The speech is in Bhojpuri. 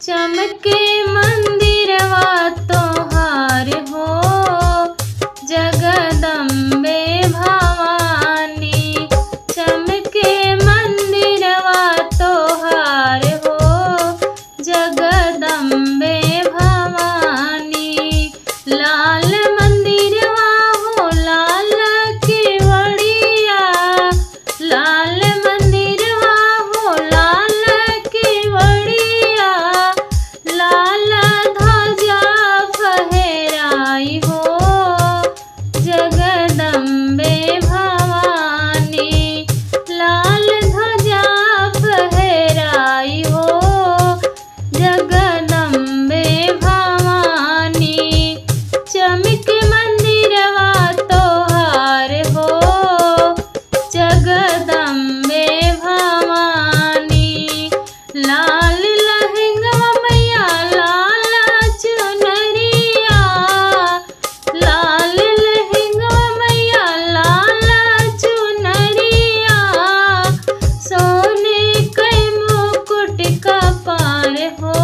चमके मंदिरवा तोहार हो जगदम्बे भवानी। चमके मंदिरवा तोहार हो जगदम्बे भवानी। लाल मंदिरवा हो लाल केवड़िया, लाल मंदिरवा हो लाल केवड़िया। लाल ध्वजा फहराई हो जगदम्बे भवानी। लाल ध्वजा फहराई हो जगदम्बे भवानी। चमके मंदिरवा तोहार हो जगदम्बे भवानी। लाल लहंगवा मैया लाल चुनरिया, लाल लहंगवा मैया लाल चुनरिया। सोने के मुकुट कपार हो